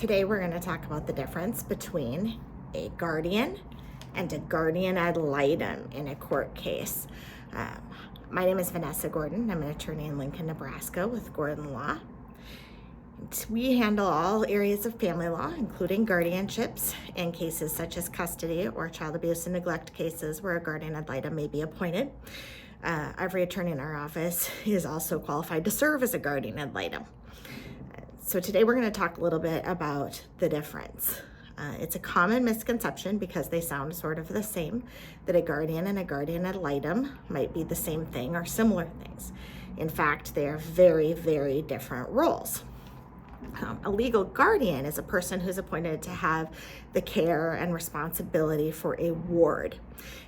Today we're going to talk about the difference between a guardian and a guardian ad litem in a court case. My name is Vanessa Gordon. I'm an attorney in Lincoln, Nebraska with Gordon Law. We handle all areas of family law, including guardianships in cases such as custody or child abuse and neglect cases where a guardian ad litem may be appointed. Every attorney in our office is also qualified to serve as a guardian ad litem. So today we're going to talk a little bit about the difference. It's a common misconception, because they sound sort of the same, that a guardian and a guardian ad litem might be the same thing or similar things. In fact, they are very, very different roles. A legal guardian is a person who's appointed to have the care and responsibility for a ward.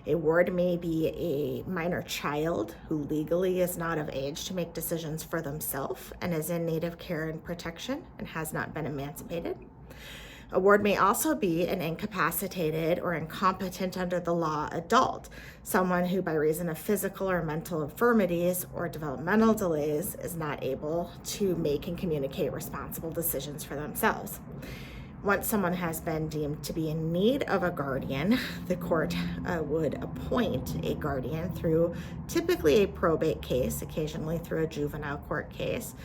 A ward may be a minor child who legally is not of age to make decisions for themselves and is in need of care and protection and has not been emancipated. A ward may also be an incapacitated or incompetent under the law adult, someone who by reason of physical or mental infirmities or developmental delays is not able to make and communicate responsible decisions for themselves. Once someone has been deemed to be in need of a guardian, the court would appoint a guardian through typically a probate case, occasionally through a juvenile court case.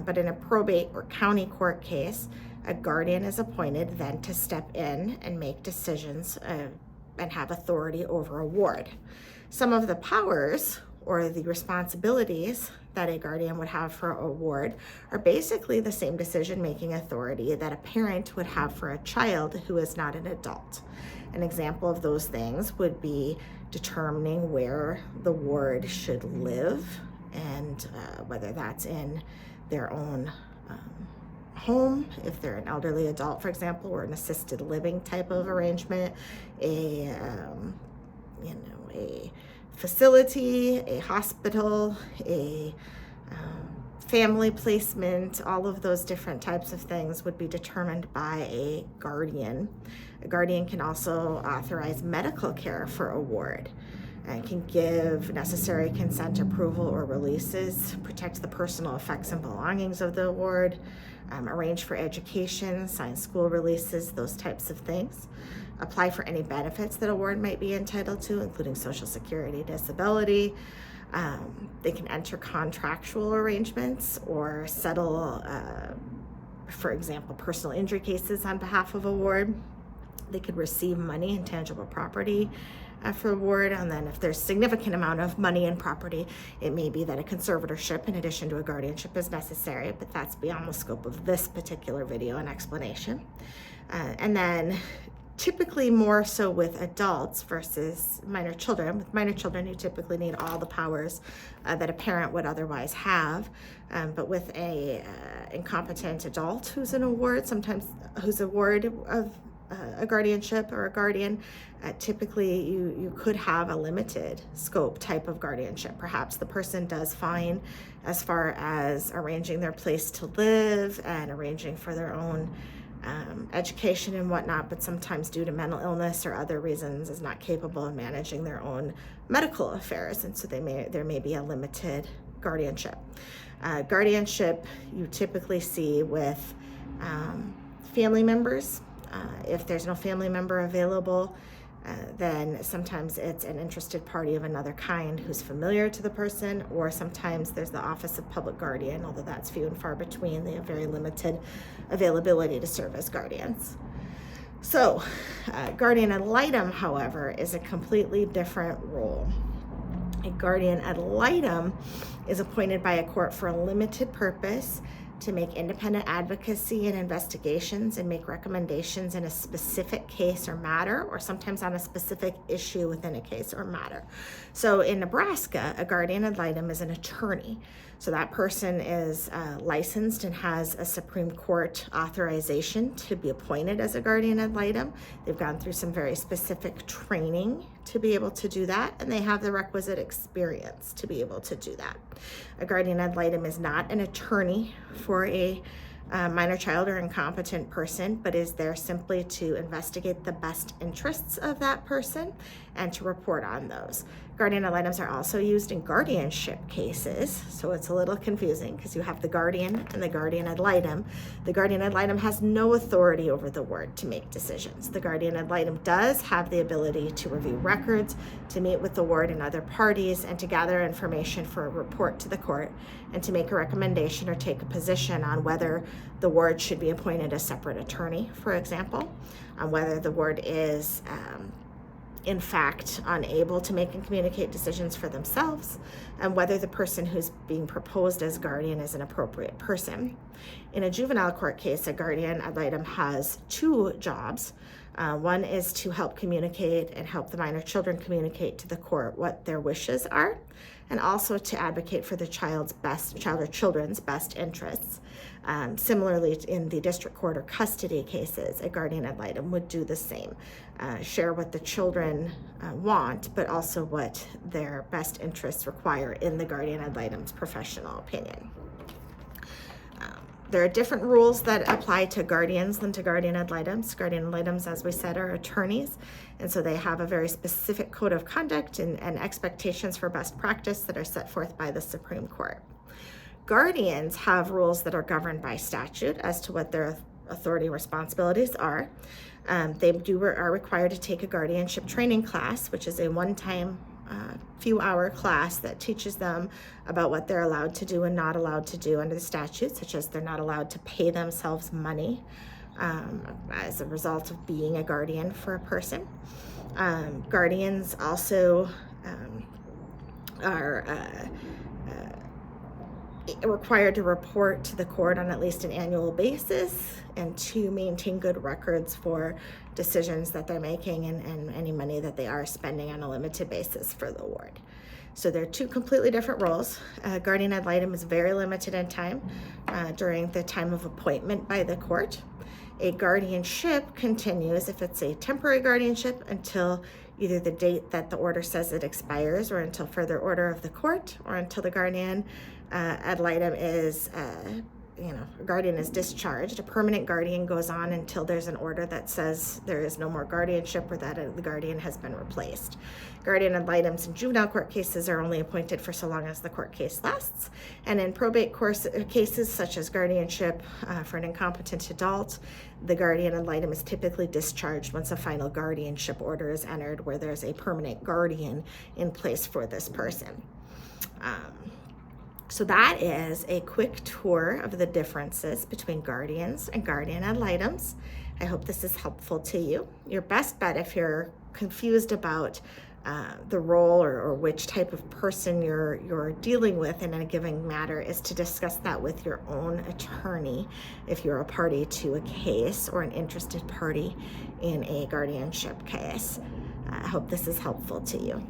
But in a probate or county court case, a guardian is appointed then to step in and make decisions and have authority over a ward. Some of the powers or the responsibilities that a guardian would have for a ward are basically the same decision-making authority that a parent would have for a child who is not an adult. An example of those things would be determining where the ward should live and whether that's in their own home, if they're an elderly adult, for example, or an assisted living type of arrangement, a facility, a hospital, a family placement. All of those different types of things would be determined by a guardian. A guardian can also authorize medical care for a ward and can give necessary consent, approval, or releases, protect the personal effects and belongings of the ward, arrange for education, sign school releases, those types of things, apply for any benefits that a ward might be entitled to, including Social Security, disability. They can enter contractual arrangements or settle, for example, personal injury cases on behalf of a ward. They could receive money and tangible property for a ward, and then if there's significant amount of money and property, it may be that a conservatorship in addition to a guardianship is necessary, but that's beyond the scope of this particular video and explanation. And then typically more so with adults versus minor children. With minor children, you typically need all the powers that a parent would otherwise have, but with a incompetent adult who's in a ward, sometimes who's a ward of a guardianship or a guardian, typically you could have a limited scope type of guardianship. Perhaps the person does fine as far as arranging their place to live and arranging for their own education and whatnot, but sometimes due to mental illness or other reasons is not capable of managing their own medical affairs, and so there may be a limited guardianship. Guardianship you typically see with family members. If there's no family member available, then sometimes it's an interested party of another kind who's familiar to the person, or sometimes there's the Office of Public Guardian, although that's few and far between. They have very limited availability to serve as guardians. So, guardian ad litem, however, is a completely different role. A guardian ad litem is appointed by a court for a limited purpose to make independent advocacy and investigations and make recommendations in a specific case or matter, or sometimes on a specific issue within a case or matter. So in Nebraska, a guardian ad litem is an attorney. So that person is licensed and has a Supreme Court authorization to be appointed as a guardian ad litem. They've gone through some very specific training to be able to do that, and they have the requisite experience to be able to do that. A guardian ad litem is not an attorney for a minor child or incompetent person, but is there simply to investigate the best interests of that person and to report on those. Guardian ad litems are also used in guardianship cases, so it's a little confusing because you have the guardian and the guardian ad litem. The guardian ad litem has no authority over the ward to make decisions. The guardian ad litem does have the ability to review records, to meet with the ward and other parties, and to gather information for a report to the court, and to make a recommendation or take a position on whether the ward should be appointed a separate attorney, for example, on whether the ward is in fact unable to make and communicate decisions for themselves, and whether the person who's being proposed as guardian is an appropriate person. In a juvenile court case, a guardian ad litem has two jobs. One is to help communicate and help the minor children communicate to the court what their wishes are, and also to advocate for the child or children's best interests. Similarly, in the district court or custody cases, a guardian ad litem would do the same, share what the children want, but also what their best interests require in the guardian ad litem's professional opinion. There are different rules that apply to guardians than to guardian ad litems. Guardian ad litems, as we said, are attorneys, and so they have a very specific code of conduct and expectations for best practice that are set forth by the Supreme Court. Guardians have rules that are governed by statute as to what their authority and responsibilities are. They are required to take a guardianship training class, which is a one-time few-hour class that teaches them about what they're allowed to do and not allowed to do under the statute, such as they're not allowed to pay themselves money as a result of being a guardian for a person. Guardians also are required to report to the court on at least an annual basis, and to maintain good records for decisions that they're making and any money that they are spending on a limited basis for the ward. So they're two completely different roles. Guardian ad litem is very limited in time during the time of appointment by the court. A guardianship continues if it's a temporary guardianship until either the date that the order says it expires, or until further order of the court, or until the guardian ad litem is guardian is discharged. A permanent guardian goes on until there's an order that says there is no more guardianship, or that the guardian has been replaced. Guardian ad litems in juvenile court cases are only appointed for so long as the court case lasts. And in probate cases, such as guardianship for an incompetent adult, the guardian ad litem is typically discharged once a final guardianship order is entered, where there's a permanent guardian in place for this person. So that is a quick tour of the differences between guardians and guardian ad litems. I hope this is helpful to you. Your best bet, if you're confused about the role or which type of person you're dealing with in a given matter, is to discuss that with your own attorney if you're a party to a case or an interested party in a guardianship case. I hope this is helpful to you.